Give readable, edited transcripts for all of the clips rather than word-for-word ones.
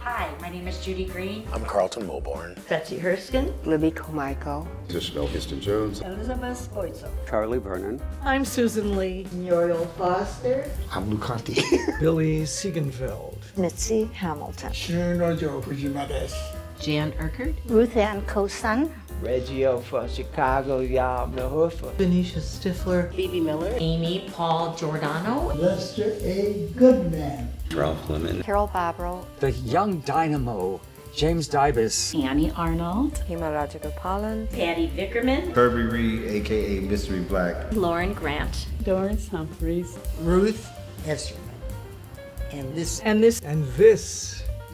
Hi, my name is Judy Green. I'm Carlton Mulborn. Betsy Herskin. Libby Carmichael. Isabel Houston-Jones. Elizabeth Boitzel. Charlie Vernon. I'm Susan Lee. Muriel Foster. I'm Lou Conti. Billy Siegenfeld. Mitzi Hamilton. Jan Urquhart. Ruth Ann Coson. Reggio from Chicago, y'all know her for. Benicia Stifler. Phoebe Miller. Amy Paul Giordano. Lester A. Goodman. Ralph Lemon. Carol Bobrow. The young dynamo, James Dybus. Annie Arnold. Hemorrhagic Gopalan. Patty Vickerman. Kirby Reed, a.k.a. Mystery Black. Lauren Grant. Doris Humphreys. Ruth Esserman. And this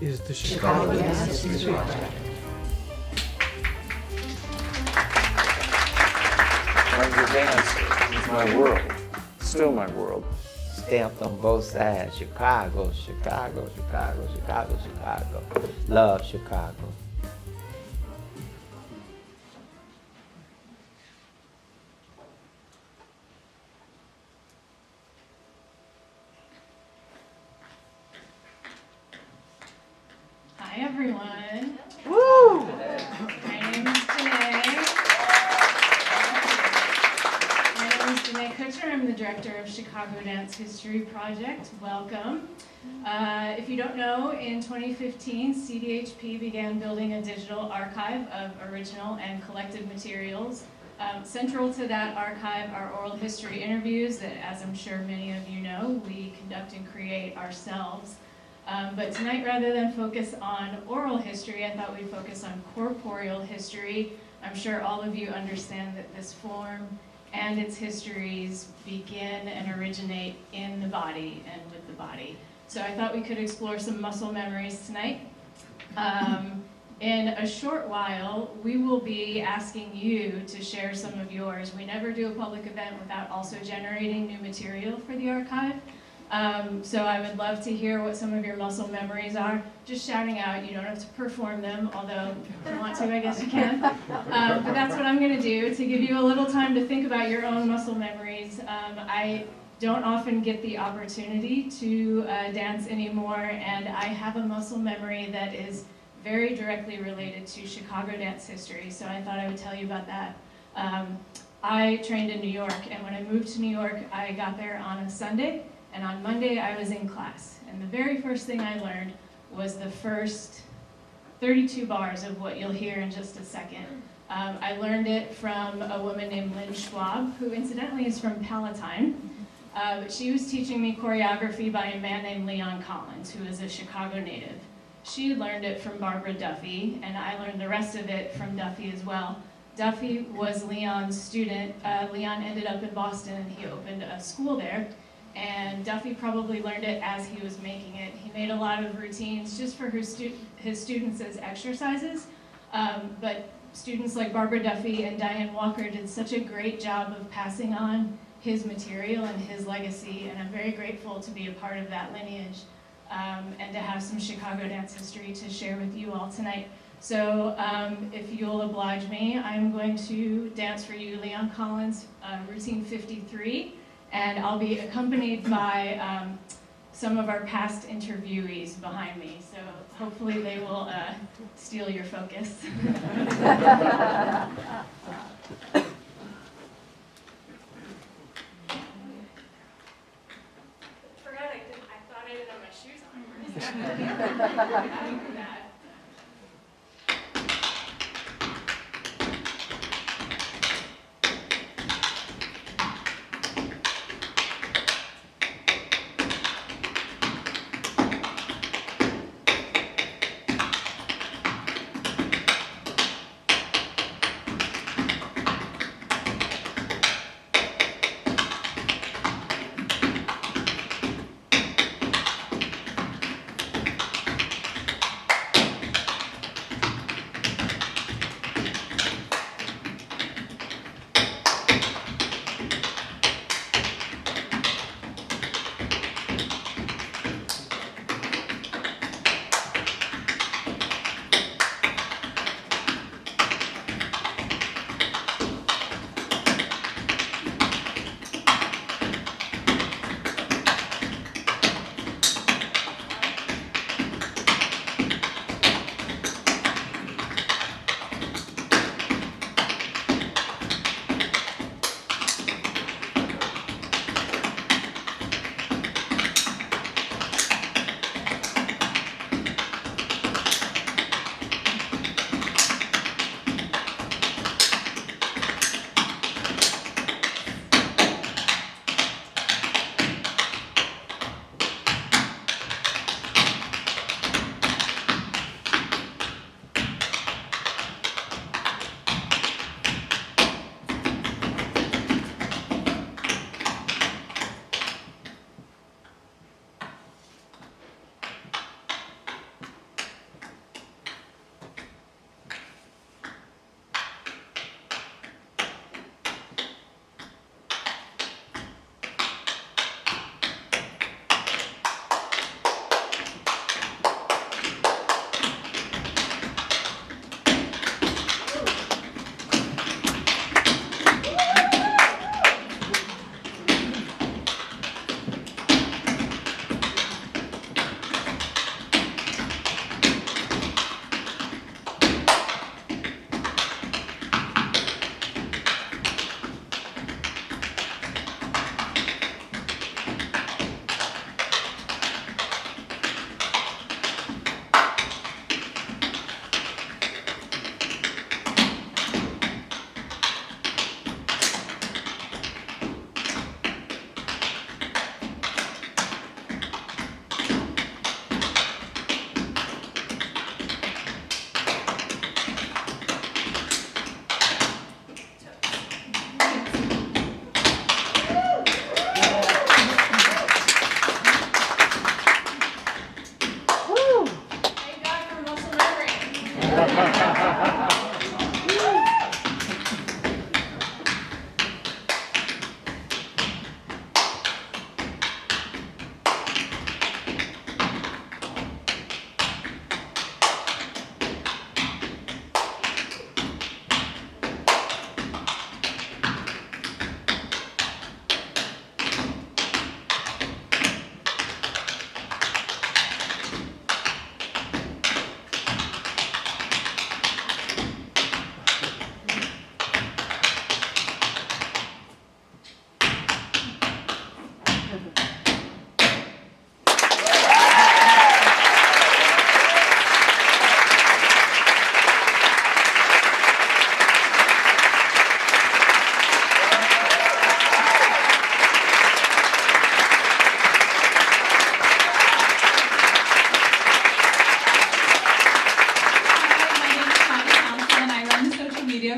is the Chicago Dance History Project. Ranger Dance is my world, still my world. Stamped on both sides, Chicago, Chicago, Chicago, Chicago, Chicago. Love Chicago. Hi everyone. Woo! My name is Jenai. Cutcher. I'm the director of Chicago Dance History Project. Welcome. If you don't know, in 2015, CDHP began building a digital archive of original and collected materials. Central to that archive are oral history interviews that, as I'm sure many of you know, we conduct and create ourselves. But tonight, rather than focus on oral history, I thought we'd focus on corporeal history. I'm sure all of you understand that this form and its histories begin and originate in the body and with the body. So I thought we could explore some muscle memories tonight. In a short while, we will be asking you to share some of yours. We never do a public event without also generating new material for the archive. So I would love to hear what some of your muscle memories are. Just shouting out, you don't have to perform them, although if you want to, I guess you can. But that's what I'm going to do, to give you a little time to think about your own muscle memories. I don't often get the opportunity to dance anymore, and I have a muscle memory that is very directly related to Chicago dance history, so I thought I would tell you about that. I trained in New York, and when I moved to New York, I got there on a Sunday. And on Monday, I was in class. And the very first thing I learned was the first 32 bars of what you'll hear in just a second. I learned it from a woman named Lynn Schwab, who incidentally is from Palatine. But she was teaching me choreography by a man named Leon Collins, who is a Chicago native. She learned it from Barbara Duffy, and I learned the rest of it from Duffy as well. Duffy was Leon's student. Leon ended up in Boston, and he opened a school there. And Duffy probably learned it as he was making it. He made a lot of routines just for his students as exercises, but students like Barbara Duffy and Diane Walker did such a great job of passing on his material and his legacy, and I'm very grateful to be a part of that lineage and to have some Chicago dance history to share with you all tonight. So if you'll oblige me, I'm going to dance for you Leon Collins, routine 53. And I'll be accompanied by some of our past interviewees behind me. So hopefully they will steal your focus. I thought I didn't have my shoes on.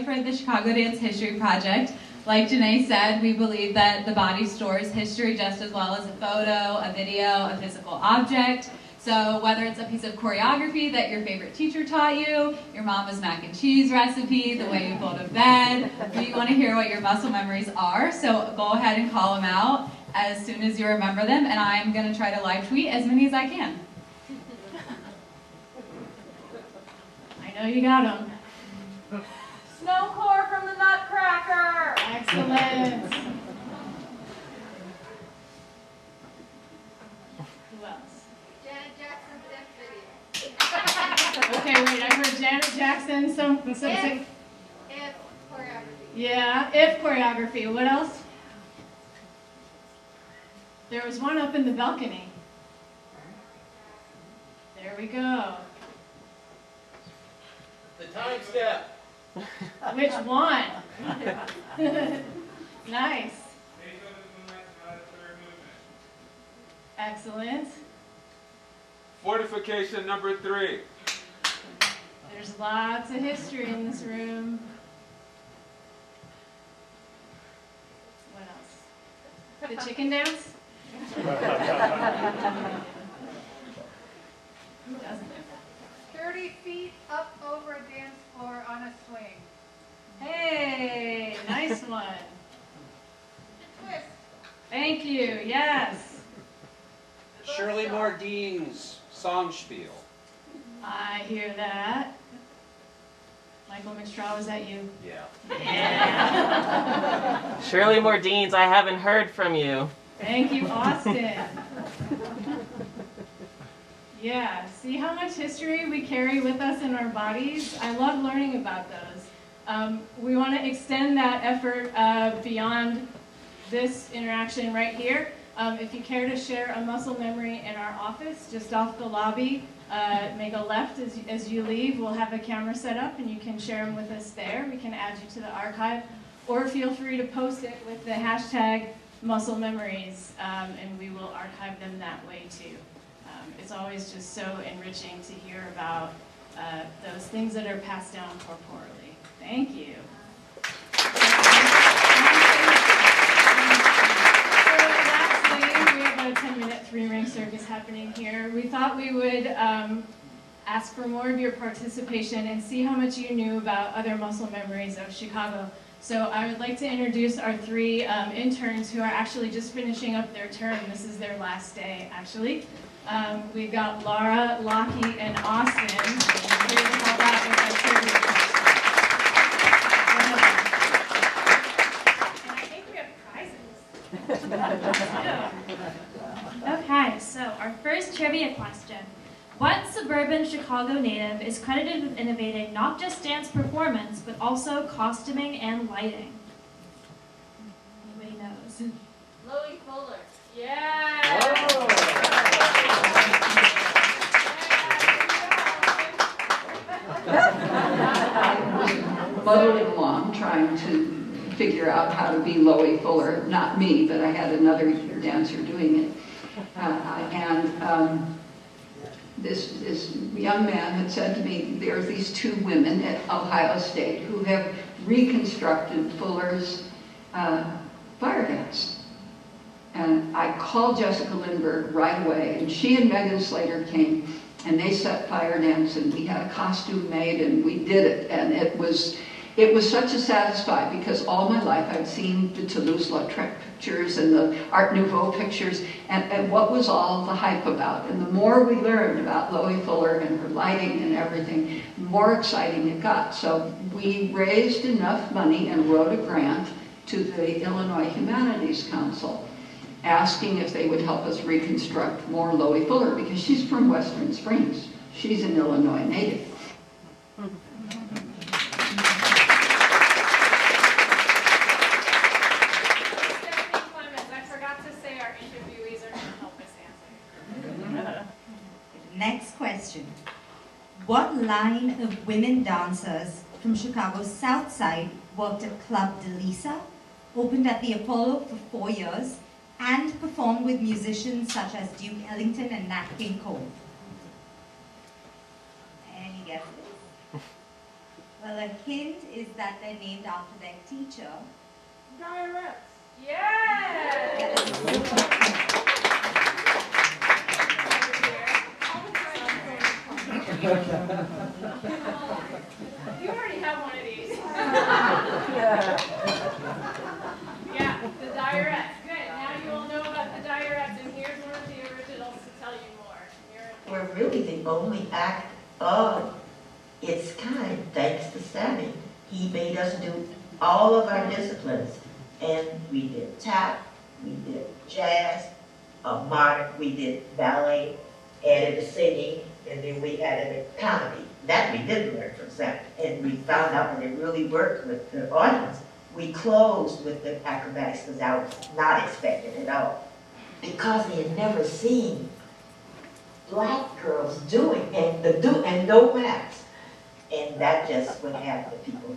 For the Chicago Dance History Project. Like Jenai said, we believe that the body stores history just as well as a photo, a video, a physical object. So whether it's a piece of choreography that your favorite teacher taught you, your mama's mac and cheese recipe, the way you go to bed, we want to hear what your muscle memories are. So go ahead and call them out as soon as you remember them, and I'm going to try to live tweet as many as I can. I know you got them. Snow core from the Nutcracker. Excellent. Who else? Janet Jackson's video. Okay, wait, I heard Janet Jackson, some If choreography. yeah, if choreography. What else? There was one up in the balcony. There we go. The time step. Which one? Nice. Excellent. Fortification number 3. There's lots of history in this room. What else? The chicken dance? Who doesn't? 30 feet up over a dance floor on a swing. Hey, nice one. Twist. Thank you, yes. Shirley Mordine's song spiel. I hear that. Michael McStraw, was that you? Yeah. Yeah. Shirley Mordine's I Haven't Heard From You. Thank you, Austin. Yeah, see how much history we carry with us in our bodies? I love learning about those. We want to extend that effort beyond this interaction right here. If you care to share a muscle memory in our office, just off the lobby, make a left as you leave. We'll have a camera set up and you can share them with us there. We can add you to the archive. Or feel free to post it with the hashtag muscle memories, and we will archive them that way too. It's always just so enriching to hear about those things that are passed down corporally. Thank you. So lastly, we have a 10-minute 3-ring circus happening here. We thought we would ask for more of your participation and see how much you knew about other muscle memories of Chicago. So I would like to introduce our 3 interns who are actually just finishing up their term. This is their last day, actually. We've got Lara, Laki, and Austin here to help out with our trivia question. And I think we have prizes. Okay, so our first trivia question. What suburban Chicago native is credited with innovating not just dance performance, but also costuming and lighting? Anybody knows? Loie Fuller. Yeah. Muddling along, trying to figure out how to be Loie Fuller. Not me, but I had another dancer doing it. This young man had said to me, there are these 2 women at Ohio State who have reconstructed Fuller's fire dance. And I called Jessica Lindbergh right away, and she and Megan Slater came And they set fire dance, and we had a costume made, and we did it. And it was such a satisfying, because all my life I'd seen the Toulouse-Lautrec pictures and the Art Nouveau pictures, and what was all the hype about. And the more we learned about Loie Fuller and her lighting and everything, the more exciting it got. So we raised enough money and wrote a grant to the Illinois Humanities Council, asking if they would help us reconstruct more Loie Fuller, because she's from Western Springs. She's an Illinois native. Next question. What line of women dancers from Chicago's South Side worked at Club de Lisa, opened at the Apollo for 4 years, and performed with musicians such as Duke Ellington and Nat King Cole? Any guesses? Well, a hint is that they're named after their teacher. Diarettes. Yes! You already have one of these. Yeah, the Diarettes. Good. Now you all know about the Diarettes, and here's one of the originals to tell you more. We're really the only act of its kind, thanks to Sammy. He made us do all of our disciplines. And we did tap, we did jazz, modern, we did ballet, added the singing, and then we added a comedy. That we did learn from Sammy. And we found out when it really worked with the audience. We closed with the acrobatics because I was not expecting it at all. Because they had never seen black girls doing, and no mask. And that just would have the people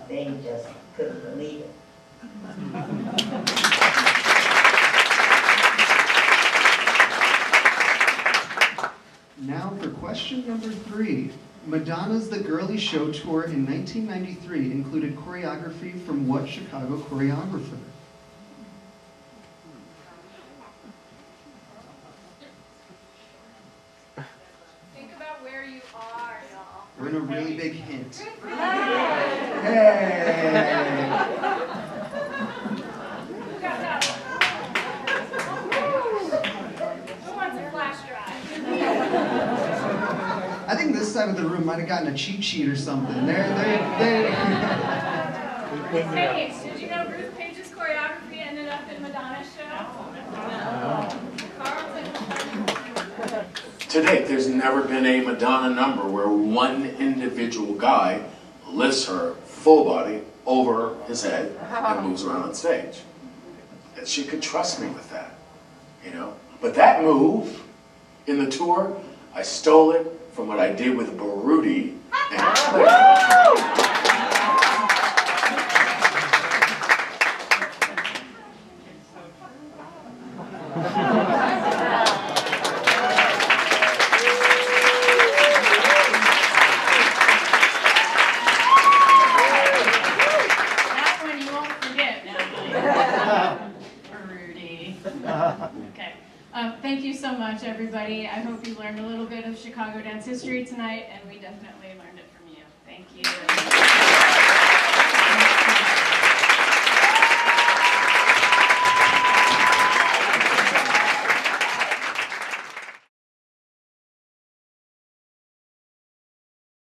they just couldn't believe it. Now for question number 3. Madonna's The Girly Show tour in 1993 included choreography from what Chicago choreographer? Think about where you are, y'all. We're in a really big hint. Hey! Who got that one? Who wants a flash drive? I think this side of the room might have gotten a cheat sheet or something. Hey, did you know Ruth Page's choreography ended up in Madonna's show? To date, there's never been a Madonna number where one individual guy lifts her full body over his head and moves around on stage. And she could trust me with that, you know? But that move in the tour, I stole it from what I did with Baruti. That one you won't forget now. Rudy. Okay. Thank you so much, everybody. I hope you learned a little bit of Chicago dance history tonight, and we definitely learned it from you. Thank you.